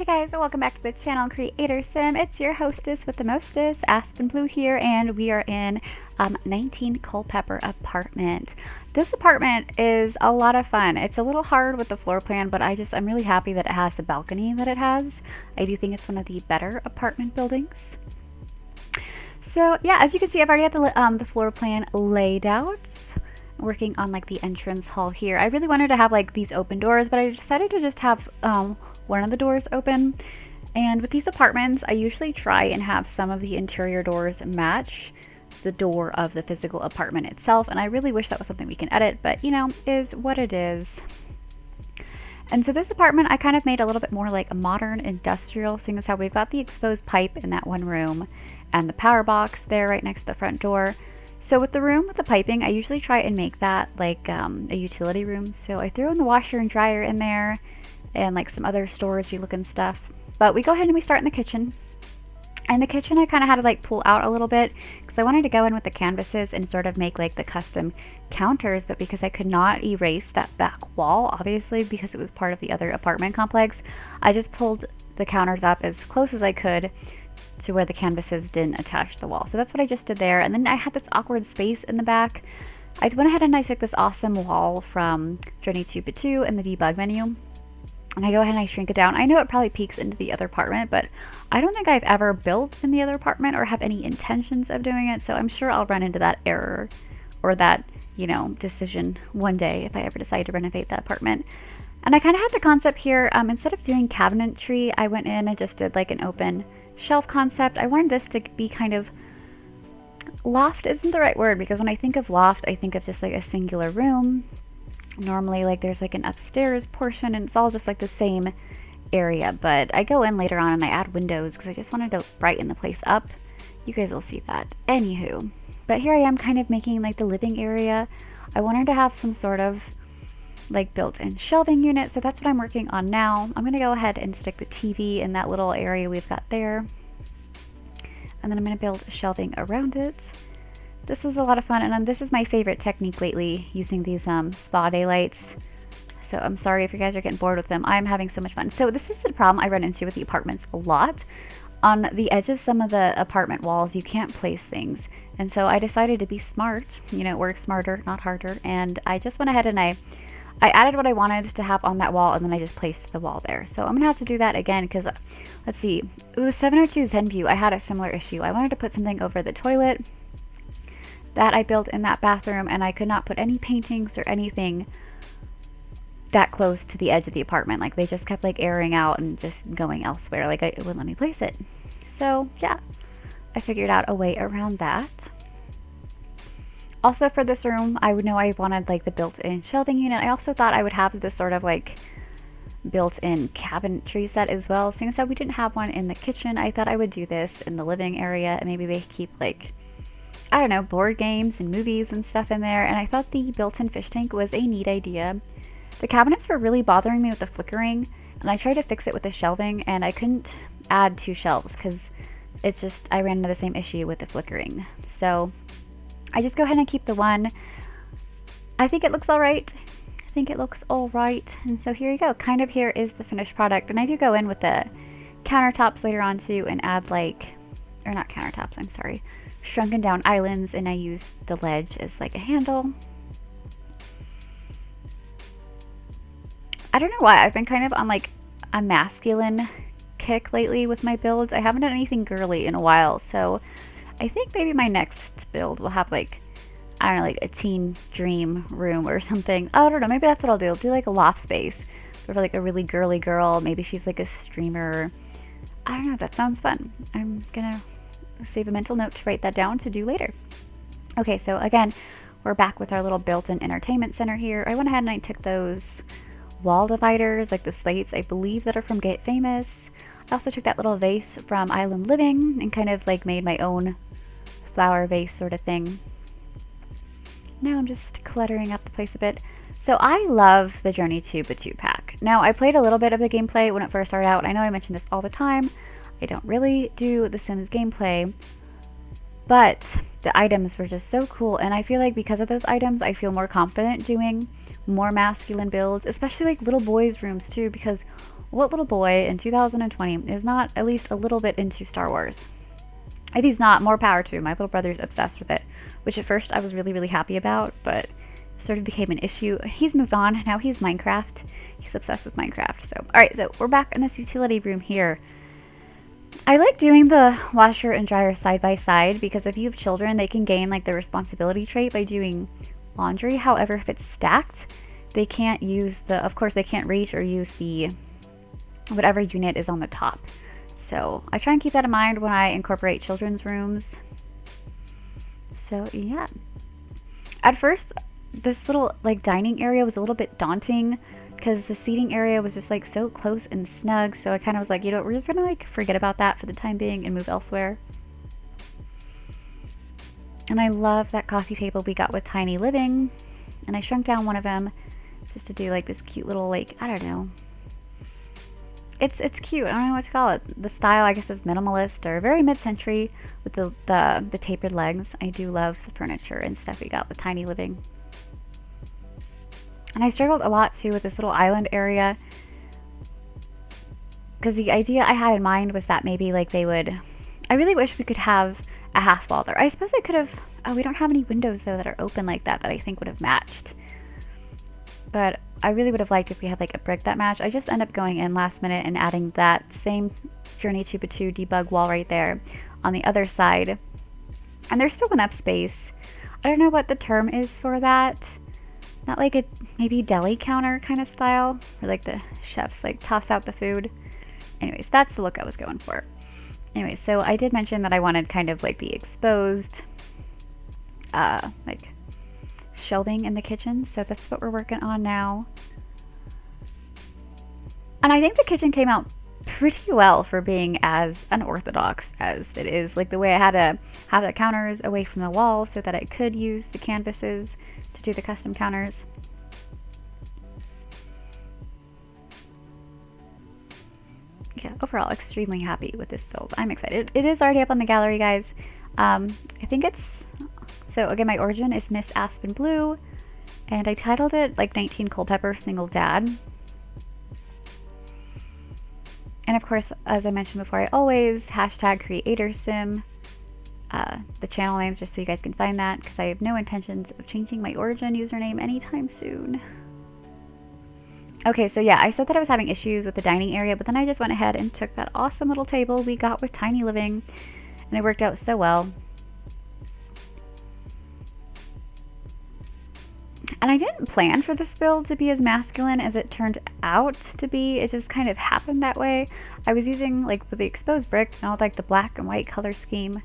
guys, welcome back to the channel CreatorSim. It's your hostess with the mostest, Aspenblue here, and we are in 19 Culpepper apartment. This apartment is a lot of fun. It's a little hard with the floor plan, but I'm really happy that it has the balcony that it has. I do think it's one of the better apartment buildings. So yeah, as you can see, I've already got the floor plan laid out. Working on like the entrance hall here. I really wanted to have like these open doors, but I decided to just have one of the doors open. And with these apartments, I usually try and have some of the interior doors match the door of the physical apartment itself. And I really wish that was something we can edit, but you know, is what it is. And so this apartment, I kind of made a little bit more like a modern industrial, seeing as how we've got the exposed pipe in that one room and the power box there right next to the front door. So with the room with the piping, I usually try and make that like a utility room. So I threw in the washer and dryer in there and like some other storagey looking stuff. But we go ahead and we start in the kitchen. And the kitchen I kind of had to like pull out a little bit because I wanted to go in with the canvases and sort of make like the custom counters. But because I could not erase that back wall, obviously because it was part of the other apartment complex, I just pulled the counters up as close as I could to where the canvases didn't attach to the wall. So that's what I just did there. And then I had this awkward space in the back. I went ahead and I took this awesome wall from Journey to Patio in the debug menu. And I go ahead and I shrink it down. I know it probably peeks into the other apartment, but I don't think I've ever built in the other apartment or have any intentions of doing it. So I'm sure I'll run into that error or that, you know, decision one day if I ever decide to renovate that apartment. And I kind of had the concept here. Instead of doing cabinetry, I went in and just did like an open shelf concept. I wanted this to be kind of, loft isn't the right word, because when I think of loft, I think of just like a singular room. Normally like there's like an upstairs portion and it's all just like the same area, but I go in later on and I add windows because I just wanted to brighten the place up. You guys will see that. Anywho, but here I am kind of making like the living area. I wanted to have some sort of like built-in shelving unit, so that's what I'm working on now. I'm gonna go ahead and stick the TV in that little area we've got there, and then I'm gonna build shelving around it. This is a lot of fun, and this is my favorite technique lately, using these spa daylights. So I'm sorry if you guys are getting bored with them. I'm having so much fun. So this is the problem I run into with the apartments a lot. On the edge of some of the apartment walls, you can't place things, and so I decided to be smart. You know, work smarter, not harder, and I just went ahead and I added what I wanted to have on that wall, and then I just placed the wall there. So I'm gonna have to do that again because, let's see, it was 702 ZenView. I had a similar issue. I wanted to put something over the toilet that I built in that bathroom, and I could not put any paintings or anything that close to the edge of the apartment. Like they just kept like airing out and just going elsewhere. Like it wouldn't let me place it. So yeah, I figured out a way around that. Also for this room, I would know I wanted like the built-in shelving unit. I also thought I would have this sort of like built-in cabinetry set as well. Seeing as how we didn't have one in the kitchen, I thought I would do this in the living area, and maybe they keep like, I don't know, board games and movies and stuff in there. And I thought the built-in fish tank was a neat idea. The cabinets were really bothering me with the flickering, and I tried to fix it with the shelving, and I couldn't add 2 shelves because it's just, I ran into the same issue with the flickering. So I just go ahead and keep the one. I think it looks all right. I think it looks all right. And so here you go. Kind of here is the finished product. And I do go in with the countertops later on too and add like, or not countertops, I'm sorry, shrunken down islands, and I use the ledge as like a handle. I don't know why, I've been kind of on like a masculine kick lately with my builds. I haven't done anything girly in a while, so I think maybe my next build will have like, I don't know, like a teen dream room or something. Oh, I don't know, maybe that's what I'll do. I'll do like a loft space for like a really girly girl. Maybe she's like a streamer. I don't know, that sounds fun. I'm gonna save a mental note to write that down to do later. Okay, so again, we're back with our little built-in entertainment center here. I went ahead and I took those wall dividers, like the slates, I believe that are from Get Famous. I also took that little vase from Island Living and kind of like made my own flower vase sort of thing. Now I'm just cluttering up the place a bit. So I love the Journey to Patio pack. Now I played a little bit of the gameplay when it first started out. I know I mention this all the time. I don't really do the Sims gameplay, but the items were just so cool, and I feel like because of those items I feel more confident doing more masculine builds, especially like little boys' rooms too, because what little boy in 2020 is not at least a little bit into Star Wars? If he's not, more power to him. My little brother's obsessed with it, which at first I was really, really happy about, but sort of became an issue. He's moved on. Now he's Minecraft. He's obsessed with Minecraft. So, all right, so we're back in this utility room here. I like doing the washer and dryer side by side because if you have children, they can gain like the responsibility trait by doing laundry. However, if it's stacked, they can't use the, of course, they can't reach or use the whatever unit is on the top. So I try and keep that in mind when I incorporate children's rooms. So yeah. At first, this little like dining area was a little bit daunting because the seating area was just like so close and snug. So I kind of was like, you know, we're just gonna like forget about that for the time being and move elsewhere. And I love that coffee table we got with Tiny Living. And I shrunk down one of them just to do like this cute little like, I don't know. It's cute. I don't know what to call it. The style, I guess, is minimalist or very mid-century with the tapered legs. I do love the furniture and stuff we got with Tiny Living. And I struggled a lot too with this little island area because the idea I had in mind was that maybe like they would, I really wish we could have a half wall there. I suppose I could have, oh, we don't have any windows though that are open like that I think would have matched. But I really would have liked if we had like a brick that matched. I just ended up going in last minute and adding that same Journey to 2 debug wall right there on the other side. And there's still enough space. I don't know what the term is for that. Not like a maybe deli counter kind of style, where like the chefs like toss out the food. Anyways, that's the look I was going for. Anyway, so I did mention that I wanted kind of like the exposed like shelving in the kitchen, so that's what we're working on now. And I think the kitchen came out pretty well for being as unorthodox as it is. Like the way I had to have the counters away from the wall so that I could use the canvases to do the custom counters. Yeah, overall extremely happy with this build. I'm excited. It is already up on the gallery, guys. I think it's, so again, my origin is missaspenblue, and I titled it like 19 Culpepper Single Dad. And of course, as I mentioned before, I always hashtag CreatorSim, the channel names, just so you guys can find that, because I have no intentions of changing my origin username anytime soon. Okay, so yeah, I said that I was having issues with the dining area, but then I just went ahead and took that awesome little table we got with Tiny Living, and it worked out so well. And I didn't plan for this build to be as masculine as it turned out to be. It just kind of happened that way. I was using, like, with the exposed brick and all like the black and white color scheme.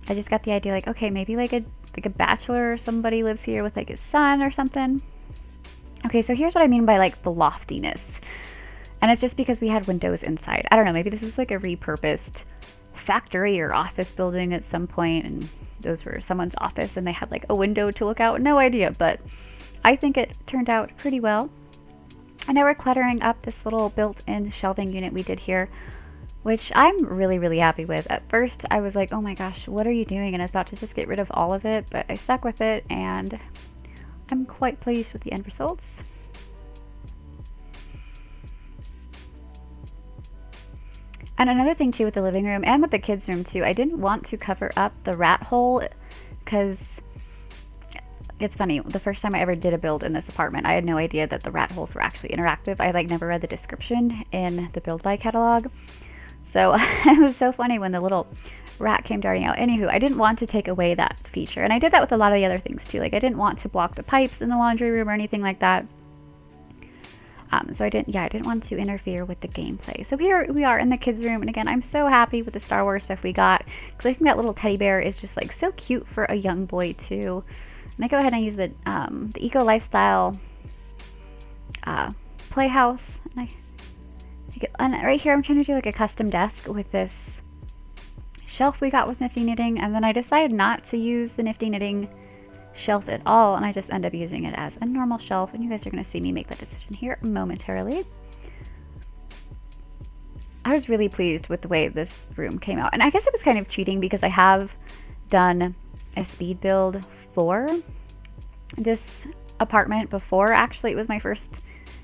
I just got the idea, like, okay, maybe like a bachelor or somebody lives here with like his son or something. Okay, so here's what I mean by like the loftiness. And it's just because we had windows inside. I don't know, maybe this was like a repurposed factory or office building at some point, and those were someone's office and they had like a window to look out. No idea, but I think it turned out pretty well. And now we're cluttering up this little built-in shelving unit we did here, which I'm really, really happy with. At first I was like, oh my gosh, what are you doing? And I was about to just get rid of all of it, but I stuck with it and I'm quite pleased with the end results. And another thing too with the living room and with the kids' room too, I didn't want to cover up the rat hole because it's funny, the first time I ever did a build in this apartment, I had no idea that the rat holes were actually interactive. I like never read the description in the build by catalog. So it was so funny when the little rat came darting out. Anywho, I didn't want to take away that feature. And I did that with a lot of the other things too. Like I didn't want to block the pipes in the laundry room or anything like that. So I didn't want to interfere with the gameplay. So here we are in the kids' room, and again, I'm so happy with the Star Wars stuff we got, because I think that little teddy bear is just like so cute for a young boy too. And I go ahead and use the Eco Lifestyle Playhouse, and right here I'm trying to do like a custom desk with this shelf we got with Nifty Knitting, and then I decided not to use the Nifty Knitting shelf at all, and I just end up using it as a normal shelf, and you guys are going to see me make that decision here momentarily. I was really pleased with the way this room came out, and I guess it was kind of cheating because I have done a speed build for this apartment before. Actually, it was my first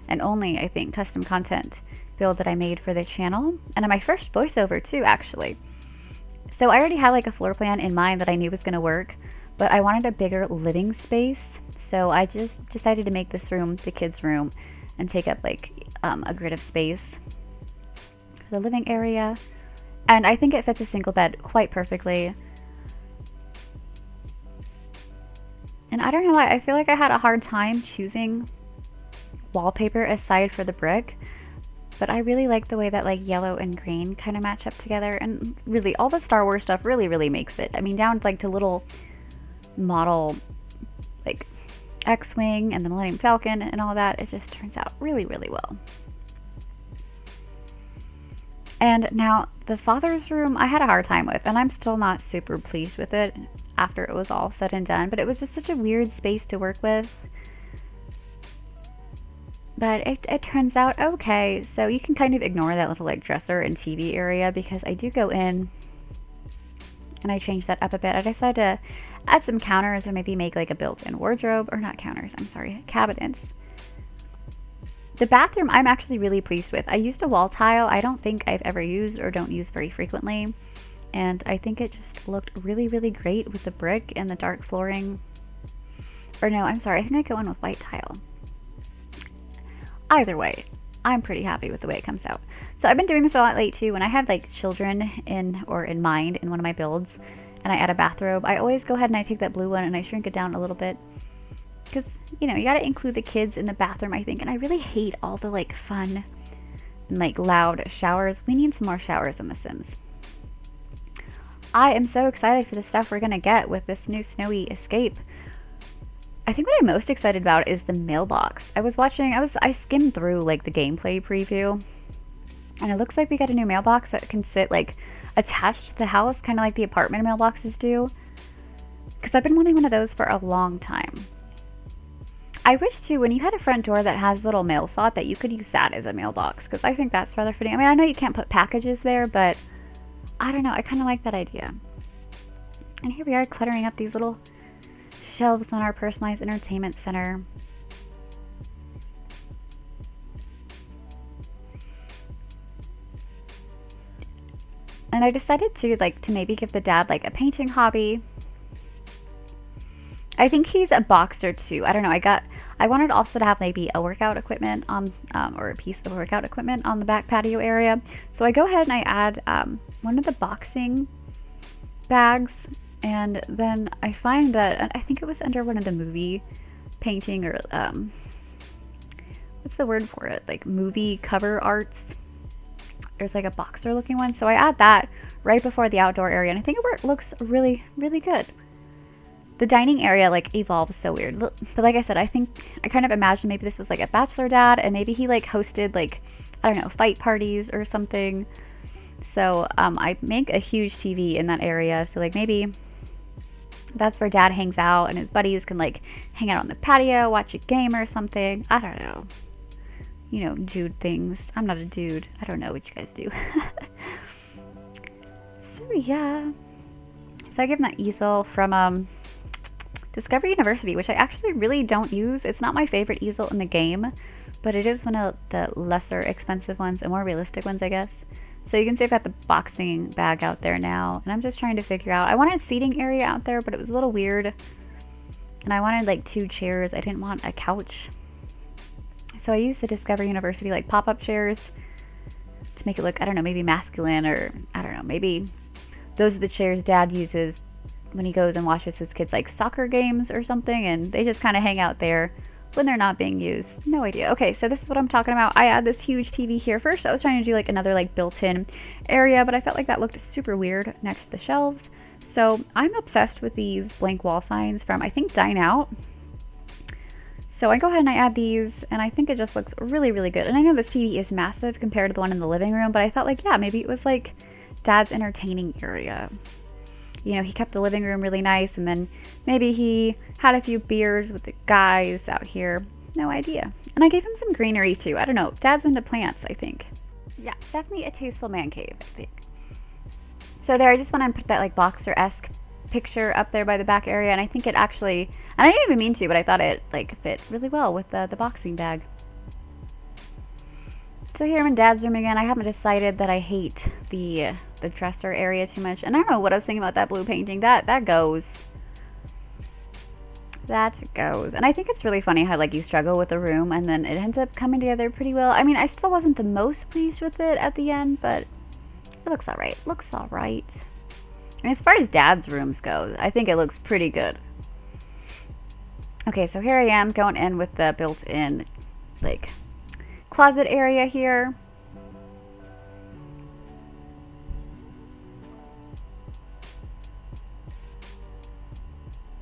and only, I think, custom content build that I made for the channel, and my first voiceover too, actually. So I already had like a floor plan in mind that I knew was going to work, but I wanted a bigger living space, so I just decided to make this room the kids' room and take up like a grid of space for the living area. And I think it fits a single bed quite perfectly. And I don't know why, I feel like I had a hard time choosing wallpaper aside for the brick, but I really like the way that like yellow and green kind of match up together, and really all the Star Wars stuff really makes it. I mean, down to like the little model like X-Wing and the Millennium Falcon and all that, it just turns out really well. And now the father's room I had a hard time with, and I'm still not super pleased with it after it was all said and done, but it was just such a weird space to work with. But it turns out okay, so you can kind of ignore that little like dresser and TV area, because I do go in and I change that up a bit. I decided to add some counters and maybe make like a built-in wardrobe, or not counters, I'm sorry, cabinets. The bathroom I'm actually really pleased with. I used a wall tile I don't think I've ever used or don't use very frequently, and I think it just looked really great with the brick and the dark flooring. Or no, I'm sorry, I think I go in with white tile. Either way, I'm pretty happy with the way it comes out. So I've been doing this a lot lately when I have like children in mind in one of my builds, and I add a bathrobe. I always go ahead and I take that blue one and I shrink it down a little bit, because you know, you gotta include the kids in the bathroom, I think. And I really hate all the like fun and like loud showers. We need some more showers in The Sims. I am so excited for the stuff we're gonna get with this new snowy escape. I think what I'm most excited about is the mailbox. I skimmed through like the gameplay preview, and it looks like we got a new mailbox that can sit like attached to the house, kind of like the apartment mailboxes do, because I've been wanting one of those for a long time. I wish too, when you had a front door that has a little mail slot, that you could use that as a mailbox, because I think that's rather fitting. I mean, I know you can't put packages there, but I don't know, I kind of like that idea. And here we are cluttering up these little shelves on our personalized entertainment center. And I decided to maybe give the dad like a painting hobby. I think he's a boxer too. I don't know. I wanted also to have maybe a workout equipment on, or a piece of workout equipment on the back patio area. So I go ahead and I add one of the boxing bags, and then I find that, I think it was under one of the movie painting, or what's the word for it? Like movie cover arts. There's like a boxer looking one. So I add that right before the outdoor area, and I think it looks really good. The dining area like evolves so weird, but like I said, I think I kind of imagined maybe this was like a bachelor dad, and maybe he like hosted like, I don't know, fight parties or something. So I make a huge TV in that area, so like maybe that's where dad hangs out and his buddies can like hang out on the patio, watch a game or something. I don't know, you know, dude things. I'm not a dude. I don't know what you guys do. So yeah, so I give him that easel from Discovery University, which I actually really don't use. It's not my favorite easel in the game, but it is one of the lesser expensive ones and more realistic ones, I guess. So you can see I've got the boxing bag out there now, and I'm just trying to figure out, I wanted a seating area out there, but it was a little weird, and I wanted like 2 chairs. I didn't want a couch, so I used the Discovery University like pop-up chairs to make it look, I don't know, maybe masculine, or I don't know, maybe those are the chairs dad uses when he goes and watches his kids like soccer games or something, and they just kind of hang out there when they're not being used. No idea. Okay, so this is what I'm talking about. I add this huge TV here. First I was trying to do like another like built-in area, but I felt like that looked super weird next to the shelves. So I'm obsessed with these blank wall signs from, I think, Dine Out. So I go ahead and I add these, and I think it just looks really good. And I know this TV is massive compared to the one in the living room, but I thought like, yeah, maybe it was like dad's entertaining area. You know, he kept the living room really nice, and then maybe he had a few beers with the guys out here. No idea. And I gave him some greenery too. I don't know. Dad's into plants, I think. Yeah, definitely a tasteful man cave, I think. So there, I just want to put that like boxer-esque picture up there by the back area, and I think it actually, and I didn't even mean to, but I thought it like fit really well with the boxing bag. So here I'm in Dad's room again. I haven't decided that I hate the dresser area too much. And I don't know what I was thinking about that blue painting. That goes. That goes. And I think it's really funny how like you struggle with a room and then it ends up coming together pretty well. I mean, I still wasn't the most pleased with it at the end, but it looks alright. Looks alright. And as far as Dad's rooms go, I think it looks pretty good. Okay, so here I am going in with the built-in like closet area here.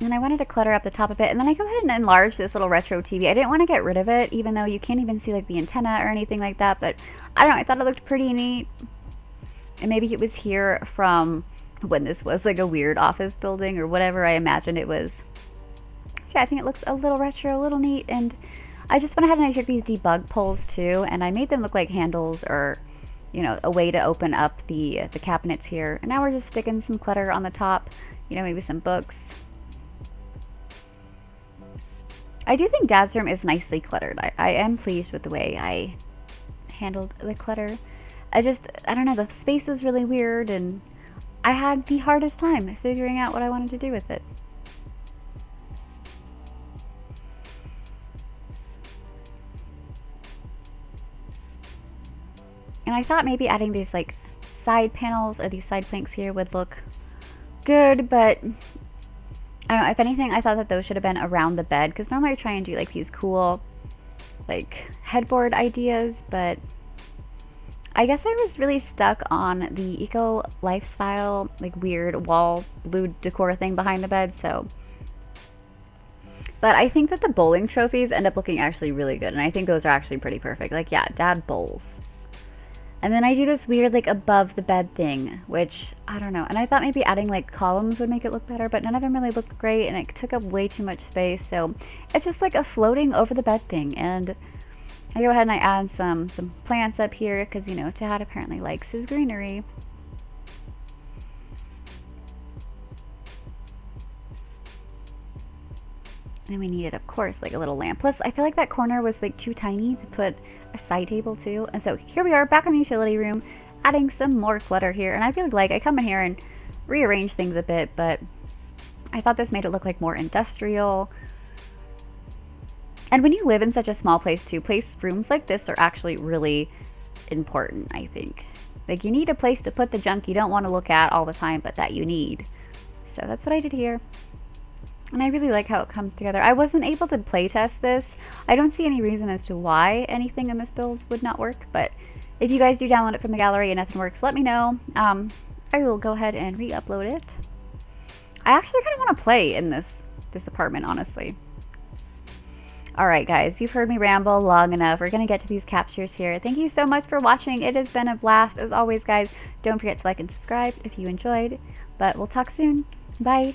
And I wanted to clutter up the top a bit, and then I go ahead and enlarge this little retro TV. I didn't want to get rid of it, even though you can't even see like the antenna or anything like that, but I don't know, I thought it looked pretty neat. And maybe it was here from when this was like a weird office building or whatever I imagined it was. So yeah, I think it looks a little retro, a little neat, and I just went ahead and I took these debug poles too, and I made them look like handles or, you know, a way to open up the cabinets here. And now we're just sticking some clutter on the top, you know, maybe some books. I do think Dad's room is nicely cluttered. I am pleased with the way I handled the clutter. I don't know, the space was really weird and I had the hardest time figuring out what I wanted to do with it. And I thought maybe adding these like side panels or these side planks here would look good, but I don't know, if anything, I thought that those should have been around the bed, because normally I try and do like these cool like headboard ideas, but I guess I was really stuck on the eco lifestyle like weird wall blue decor thing behind the bed. So but I think that the bowling trophies end up looking actually really good, and I think those are actually pretty perfect. Like, yeah, Dad bowls. And then I do this weird like above the bed thing, which I don't know. And I thought maybe adding like columns would make it look better, but none of them really looked great and it took up way too much space. So it's just like a floating over the bed thing. And I go ahead and I add some plants up here because, you know, Dad apparently likes his greenery. And we needed, of course, like a little lamp. Plus, I feel like that corner was like too tiny to put a side table too. And so here we are back in the utility room, adding some more clutter here. And I really like, I come in here and rearrange things a bit, but I thought this made it look like more industrial. And when you live in such a small place too, rooms like this are actually really important, I think. Like, you need a place to put the junk you don't want to look at all the time, but that you need. So that's what I did here. And I really like how it comes together. I wasn't able to play test this. I don't see any reason as to why anything in this build would not work, but if you guys do download it from the gallery and nothing works, let me know. I will go ahead and re-upload it. I actually kind of want to play in this apartment, honestly. Alright guys, you've heard me ramble long enough. We're going to get to these captures here. Thank you so much for watching. It has been a blast. As always, guys, don't forget to like and subscribe if you enjoyed. But we'll talk soon. Bye.